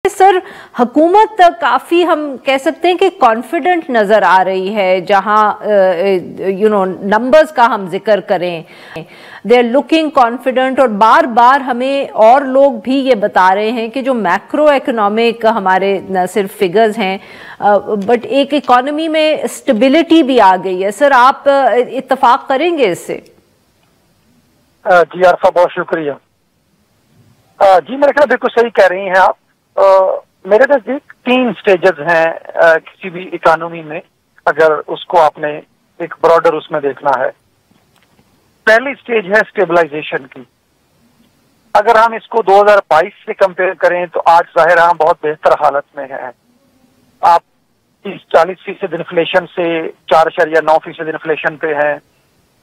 سر حکومت کافی ہم کہہ سکتے ہیں کہ کانفیڈنٹ نظر آ رہی ہے، جہاں نمبرز کا ہم ذکر کریں دے آر لوکنگ کانفیڈنٹ، اور بار بار ہمیں اور لوگ بھی یہ بتا رہے ہیں کہ جو میکرو اکنامک ہمارے نہ صرف فگرز ہیں بٹ ایک اکانومی میں اسٹیبلٹی بھی آ گئی ہے۔ سر آپ اتفاق کریں گے اس سے؟ جی عارفہ بہت شکریہ۔ جی میرے خیال بالکل صحیح کہہ رہی ہیں آپ۔ میرے نزدیک 3 سٹیجز ہیں کسی بھی اکانومی میں، اگر اس کو آپ نے ایک براڈر اس میں دیکھنا ہے۔ پہلی سٹیج ہے سٹیبلائزیشن کی۔ اگر ہم اس کو 2022 سے کمپیئر کریں تو آج ظاہر ہم بہت بہتر حالت میں ہیں۔ آپ 30-40% انفلیشن سے 4.9% انفلیشن پہ ہیں۔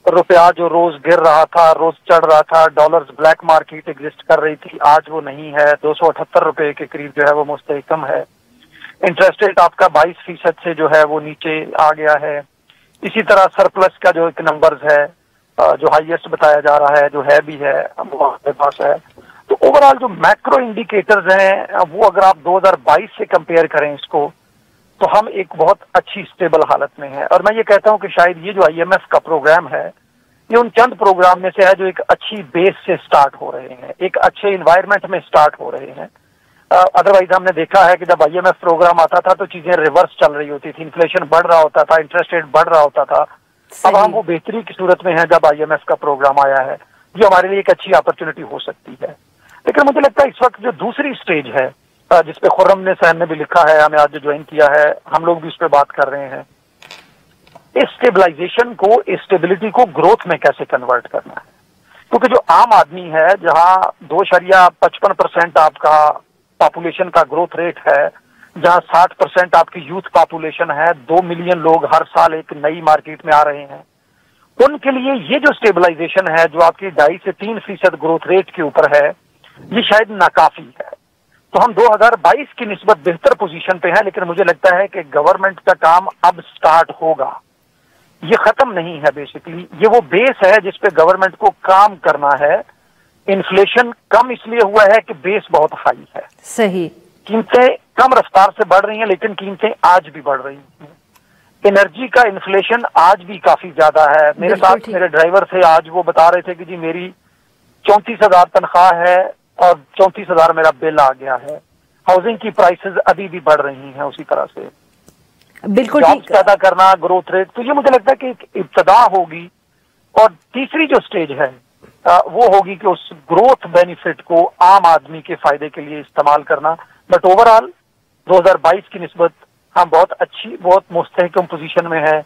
روپیہ جو روز گر رہا تھا، روز چڑھ رہا تھا، ڈالرز بلیک مارکیٹ ایگزسٹ کر رہی تھی، آج وہ نہیں ہے، 278 روپے کے قریب جو ہے وہ مستحکم ہے۔ انٹرسٹ ریٹ آپ کا 22% سے جو ہے وہ نیچے آ گیا ہے۔ اسی طرح سرپلس کا جو ایک نمبرز ہے جو ہائیسٹ بتایا جا رہا ہے، جو ہے بھی ہے، وہ ہمارے پاس ہے۔ تو اوور آل جو میکرو انڈیکیٹرز ہیں وہ اگر آپ 2022 سے کمپیئر کریں اس کو، تو ہم ایک بہت اچھی سٹیبل حالت میں ہیں۔ اور میں یہ کہتا ہوں کہ شاید یہ جو IMF کا پروگرام ہے، یہ ان چند پروگرام میں سے ہے جو ایک اچھی بیس سے سٹارٹ ہو رہے ہیں، ایک اچھے انوائرمنٹ میں سٹارٹ ہو رہے ہیں۔ ادروائز ہم نے دیکھا ہے کہ جب IMF پروگرام آتا تھا تو چیزیں ریورس چل رہی ہوتی تھی، انفلیشن بڑھ رہا ہوتا تھا، انٹرسٹ ریٹ بڑھ رہا ہوتا تھا۔ اب ہم وہ بہتری کی صورت میں ہیں جب IMF کا پروگرام آیا ہے، جو ہمارے لیے ایک اچھی اپرچونٹی ہو سکتی ہے۔ لیکن مجھے لگتا ہے اس وقت جو دوسری سٹیج ہے جس پہ خرم نے صاحب نے بھی لکھا ہے، ہمیں آج جو جوائن کیا ہے، ہم لوگ بھی اس پہ بات کر رہے ہیں، اسٹیبلائزیشن کو، اسٹیبلٹی کو گروتھ میں کیسے کنورٹ کرنا ہے۔ کیونکہ جو عام آدمی ہے، جہاں 2.55% آپ کا پاپولیشن کا گروتھ ریٹ ہے، جہاں 60% آپ کی یوتھ پاپولیشن ہے، 2 ملین لوگ ہر سال ایک نئی مارکیٹ میں آ رہے ہیں، ان کے لیے یہ جو اسٹیبلائزیشن ہے جو آپ کی 2.5 سے 3% گروتھ ریٹ کے اوپر ہے، یہ شاید ناکافی ہے۔ تو ہم 2022 کی نسبت بہتر پوزیشن پہ ہیں، لیکن مجھے لگتا ہے کہ گورنمنٹ کا کام اب سٹارٹ ہوگا، یہ ختم نہیں ہے۔ بیسیکلی یہ وہ بیس ہے جس پہ گورنمنٹ کو کام کرنا ہے۔ انفلیشن کم اس لیے ہوا ہے کہ بیس بہت ہائی ہے۔ صحیح۔ قیمتیں کم رفتار سے بڑھ رہی ہیں، لیکن قیمتیں آج بھی بڑھ رہی ہیں۔ انرجی کا انفلیشن آج بھی کافی زیادہ ہے۔ میرے ساتھ میرے ڈرائیور تھے، آج وہ بتا رہے تھے کہ جی میری 34,000 تنخواہ ہے اور 34,000 میرا بل آ گیا ہے۔ ہاؤسنگ کی پرائسز ابھی بھی بڑھ رہی ہیں اسی طرح سے۔ بالکل جابس پیدا کرنا، گروتھ ریٹ، تو یہ مجھے لگتا ہے کہ ایک ابتدا ہوگی۔ اور تیسری جو سٹیج ہے وہ ہوگی کہ اس گروتھ بینیفٹ کو عام آدمی کے فائدے کے لیے استعمال کرنا۔ بٹ اوور آل 2022 کی نسبت ہم بہت اچھی، بہت مستحکم پوزیشن میں ہے۔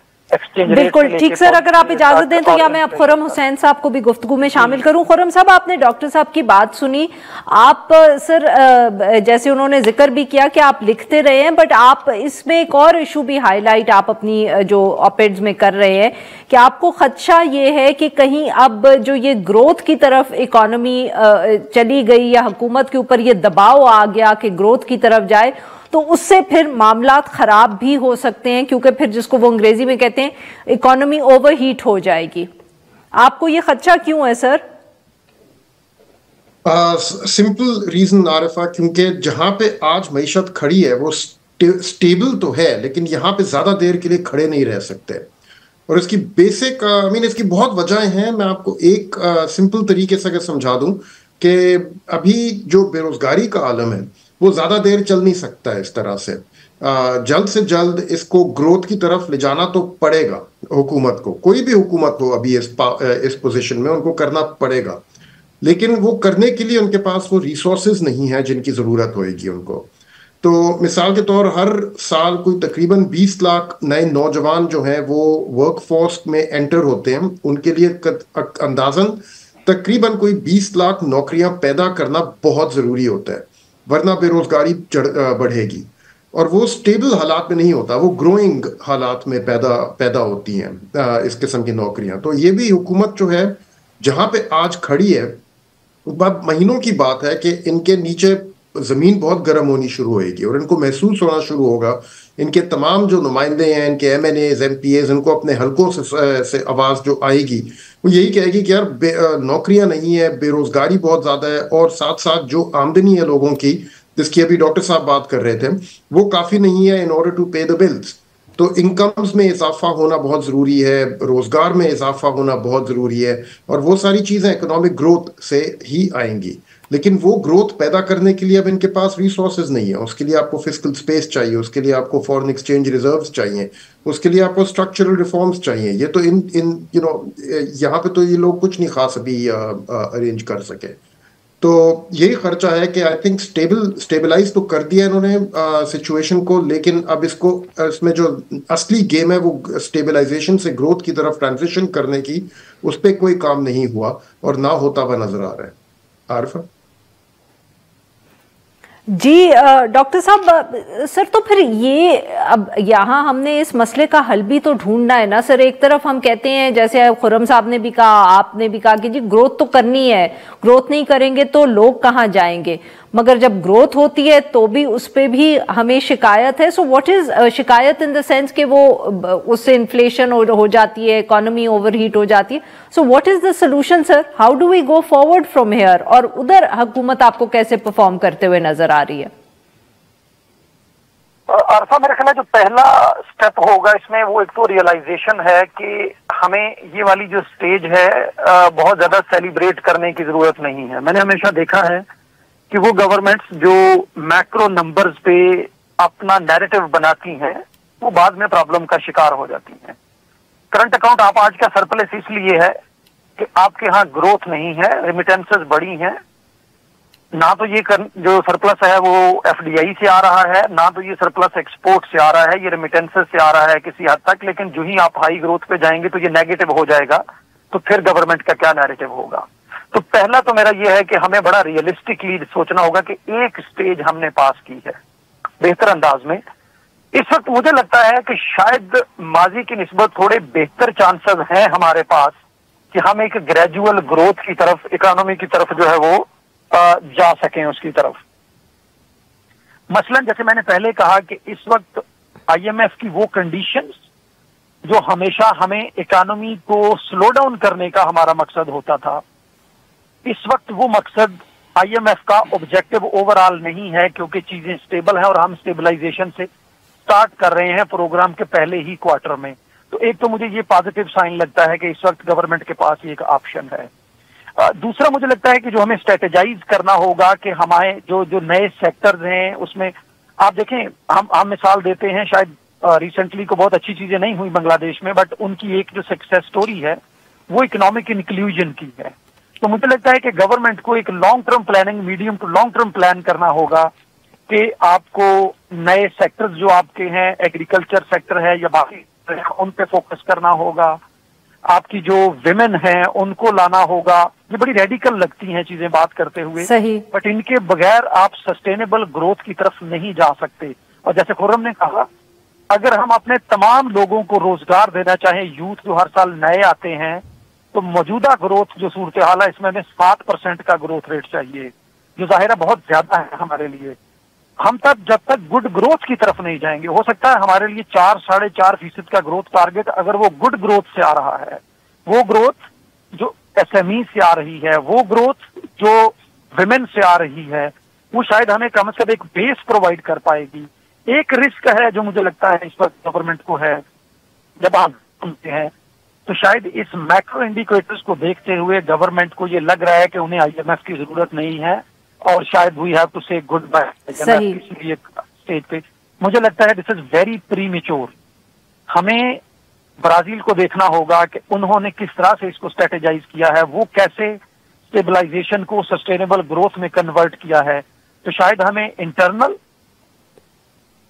بالکل ٹھیک سر، اگر آپ اجازت دیں تو یا میں اب خرم حسین صاحب کو بھی گفتگو میں شامل کروں۔ خرم صاحب، آپ نے ڈاکٹر صاحب کی بات سنی، آپ سر جیسے انہوں نے ذکر بھی کیا کہ آپ لکھتے رہے ہیں، بٹ آپ اس میں ایک اور ایشو بھی ہائی لائٹ آپ اپنی جو آپیڈز میں کر رہے ہیں کہ آپ کو خدشہ یہ ہے کہ کہیں اب جو یہ گروتھ کی طرف اکانومی چلی گئی یا حکومت کے اوپر یہ دباؤ آ گیا کہ گروتھ کی طرف جائے، تو اس سے پھر معاملات خراب بھی ہو سکتے ہیں، کیونکہ پھر جس کو وہ انگریزی میں کہتے ہیں اکانومی اوور ہیٹ ہو جائے گی۔ آپ کو یہ خدشہ کیوں ہے سر؟ سمپل ریزن عارفہ، کیونکہ جہاں پہ آج معیشت کھڑی ہے وہ سٹیبل تو ہے، لیکن یہاں پہ زیادہ دیر کے لیے کھڑے نہیں رہ سکتے۔ اور اس کی بیسک اس کی بہت وجہیں ہیں۔ میں آپ کو ایک سمپل طریقے سے اگر سمجھا دوں کہ ابھی جو بے روزگاری کا عالم ہے وہ زیادہ دیر چل نہیں سکتا ہے اس طرح سے۔ جلد سے جلد اس کو گروتھ کی طرف لے جانا تو پڑے گا حکومت کو، کوئی بھی حکومت ہو ابھی اس پوزیشن میں ان کو کرنا پڑے گا، لیکن وہ کرنے کے لیے ان کے پاس وہ ریسورسز نہیں ہیں جن کی ضرورت ہوئے گی ان کو۔ تو مثال کے طور ہر سال کوئی تقریباً 20 لاکھ نئے نوجوان جو ہیں وہ ورک فورس میں انٹر ہوتے ہیں، ان کے لیے اندازاً تقریباً کوئی 20 لاکھ نوکریاں پیدا کرنا بہت ضروری ہوتا ہے، ورنہ بے روزگاری بڑھے گی، اور وہ سٹیبل حالات میں نہیں ہوتا، وہ گروئنگ حالات میں پیدا ہوتی ہیں اس قسم کی نوکریاں۔ تو یہ بھی حکومت جو ہے جہاں پہ آج کھڑی ہے، مہینوں کی بات ہے کہ ان کے نیچے زمین بہت گرم ہونی شروع ہوئے گی اور ان کو محسوس ہونا شروع ہوگا۔ ان کے تمام جو نمائندے ہیں، ان کے MNAs MPAs، ان کو اپنے حلقوں سے آواز جو آئے گی وہ یہی کہے گی کہ یار نوکریاں نہیں ہے، بے روزگاری بہت زیادہ ہے، اور ساتھ ساتھ جو آمدنی ہے لوگوں کی जिसकी अभी डॉक्टर साहब बात कर रहे थे, वो काफ़ी नहीं है इन ऑर्डर टू पे द बिल्स। तो इनकम्स में इजाफा होना बहुत ज़रूरी है, रोज़गार में इजाफा होना बहुत ज़रूरी है, और वो सारी चीज़ें इकोनॉमिक ग्रोथ से ही आएंगी। लेकिन वो ग्रोथ पैदा करने के लिए अब इनके पास रिसोर्सेज नहीं है। उसके लिए आपको फिस्कल स्पेस चाहिए, उसके लिए आपको फॉरेन एक्सचेंज रिजर्व्स चाहिए, उसके लिए आपको स्ट्रक्चरल रिफॉर्म्स चाहिए। ये तो इन इन यू नो यहाँ पे तो ये लोग कुछ नहीं खास अभी अरेंज कर सके। तो यही खर्चा है कि आई थिंक स्टेबलाइज तो कर दिया इन्होंने सिचुएशन को, लेकिन अब इसको इसमें जो असली गेम है वो स्टेबलाइजेशन से ग्रोथ की तरफ ट्रांजिशन करने की, उस पर कोई काम नहीं हुआ और ना होता हुआ नजर आ रहा है। आरिफा जी डॉक्टर साहब, सर तो फिर ये अब यहाँ हमने इस मसले का हल भी तो ढूंढना है ना सर। एक तरफ हम कहते हैं, जैसे खुर्रम साहब ने भी कहा, आपने भी कहा कि जी ग्रोथ तो करनी है, ग्रोथ नहीं करेंगे तो लोग कहाँ जाएंगे, मगर जब ग्रोथ होती है तो भी उस पे भी हमें शिकायत है। सो व्हाट इज शिकायत इन द सेंस कि वो उससे इन्फ्लेशन हो जाती है, इकोनॉमी ओवरहीट हो जाती है। So what is the solution sir, how do we go forward from here? और उधर हुकूमत आपको कैसे परफॉर्म करते हुए नजर आ रही है? आरफा, मेरे ख्याल जो पहला स्टेप होगा इसमें, वो एक तो रियलाइजेशन है कि हमें ये वाली जो स्टेज है बहुत ज्यादा सेलिब्रेट करने की जरूरत नहीं है। मैंने हमेशा देखा है कि वो गवर्नमेंट्स जो मैक्रो नंबर्स पे अपना नैरेटिव बनाती हैं, वो बाद में प्रॉब्लम का शिकार हो जाती हैं। करंट अकाउंट आप आज का सरप्लस इसलिए है कि आपके यहाँ ग्रोथ नहीं है, रेमिटेंसेस बढ़ी हैं। ना तो ये जो सरप्लस है वो एफडीआई से आ रहा है, ना तो ये सरप्लस एक्सपोर्ट से आ रहा है, ये रेमिटेंसेस से आ रहा है किसी हद तक। लेकिन जो ही आप हाई ग्रोथ पे जाएंगे तो ये नेगेटिव हो जाएगा, तो फिर गवर्नमेंट का क्या नैरेटिव होगा? तो पहला तो मेरा ये है कि हमें बड़ा रियलिस्टिकली सोचना होगा कि एक स्टेज हमने पास की है बेहतर अंदाज में। इस वक्त मुझे लगता है कि शायद माजी की निस्बत थोड़े बेहतर चांसेस हैं हमारे पास कि हम एक ग्रेजुअल ग्रोथ की तरफ, इकोनॉमी की तरफ जो है वो जा सकें उसकी तरफ। मसलन जैसे मैंने पहले कहा कि इस वक्त आईएमएफ की वो कंडीशंस जो हमेशा हमें इकोनॉमी को स्लो डाउन करने का हमारा मकसद होता था, इस वक्त वो मकसद आईएमएफ का ऑब्जेक्टिव ओवरऑल नहीं है, क्योंकि चीजें स्टेबल हैं और हम स्टेबलाइजेशन से स्टार्ट कर रहे हैं प्रोग्राम के पहले ही क्वार्टर में। तो एक तो मुझे ये पॉजिटिव साइन लगता है कि इस वक्त गवर्नमेंट के पास ये एक ऑप्शन है। दूसरा मुझे लगता है कि जो हमें स्ट्रेटेजाइज करना होगा कि हमारे जो नए सेक्टर्स हैं उसमें आप देखें, हम मिसाल देते हैं, शायद रिसेंटली को बहुत अच्छी चीजें नहीं हुई बांग्लादेश में, बट उनकी एक जो सक्सेस स्टोरी है वो इकोनॉमिक इंक्लूजन की है। तो मुझे लगता है कि गवर्नमेंट को एक long term planning, medium to long term plan करना होगा कि आपको नए सेक्टर्स जो आपके हैं, एग्रीकल्चर सेक्टर है या बाकी, उन पे फोकस करना होगा। आपकी जो विमेन हैं उनको लाना होगा। ये बड़ी रेडिकल लगती हैं चीजें बात करते हुए, सही, बट इनके बगैर आप सस्टेनेबल ग्रोथ की तरफ नहीं जा सकते। और जैसे खुर्रम ने कहा, अगर हम अपने तमाम लोगों को रोजगार देना चाहें, यूथ जो हर साल नए आते हैं, तो मौजूदा ग्रोथ जो सूरत हाल है इसमें हमें 7% का ग्रोथ रेट चाहिए, जो जाहिर है बहुत ज्यादा है हमारे लिए। हम तब जब तक गुड ग्रोथ की तरफ नहीं जाएंगे, हो सकता है हमारे लिए 4-4.5% का ग्रोथ टारगेट, अगर वो गुड ग्रोथ से आ रहा है, वो ग्रोथ जो एसएमई से आ रही है, वो ग्रोथ जो विमेन से आ रही है, वो शायद हमें कम से कम एक बेस प्रोवाइड कर पाएगी। एक रिस्क है जो मुझे लगता है इस वक्त गवर्नमेंट को है, जब आप सुनते हैं तो शायद इस मैक्रो इंडिकेटर्स को देखते हुए गवर्नमेंट को ये लग रहा है कि उन्हें आईएमएफ की जरूरत नहीं है और शायद वी हैव टू से गुड बाय किसी स्टेज पे। मुझे लगता है दिस इज वेरी प्रीमेच्योर। हमें ब्राजील को देखना होगा कि उन्होंने किस तरह से इसको स्ट्रेटेजाइज किया है, वो कैसे स्टेबलाइजेशन को सस्टेनेबल ग्रोथ में कन्वर्ट किया है। तो शायद हमें इंटरनल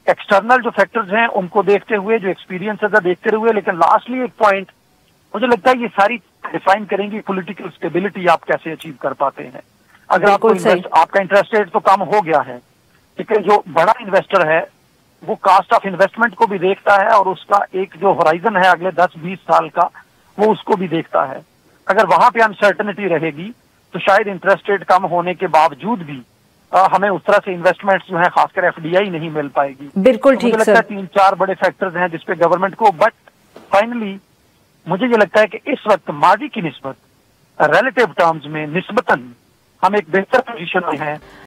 एक्सटर्नल जो फैक्टर्स हैं उनको देखते हुए, जो एक्सपीरियंसेस है देखते हुए, लेकिन लास्टली एक पॉइंट मुझे लगता है ये सारी डिफाइन करेंगी पॉलिटिकल स्टेबिलिटी आप कैसे अचीव कर पाते हैं। अगर आपको आपका इंटरेस्ट रेट तो कम हो गया है, लेकिन जो बड़ा इन्वेस्टर है वो कास्ट ऑफ इन्वेस्टमेंट को भी देखता है और उसका एक जो होराइजन है अगले 10-20 साल का, वो उसको भी देखता है। अगर वहां पे अनसर्टेनिटी रहेगी तो शायद इंटरेस्ट रेट कम होने के बावजूद भी हमें उस तरह से इन्वेस्टमेंट्स जो है खासकर एफडीआई नहीं मिल पाएगी। बिल्कुल ठीक, मुझे लगता है 3-4 बड़े फैक्टर्स हैं जिसपे गवर्नमेंट को, बट फाइनली मुझे ये लगता है कि इस वक्त माजी की निस्बत रिलेटिव टर्म्स में निस्बतन हम एक बेहतर पोजीशन में हैं।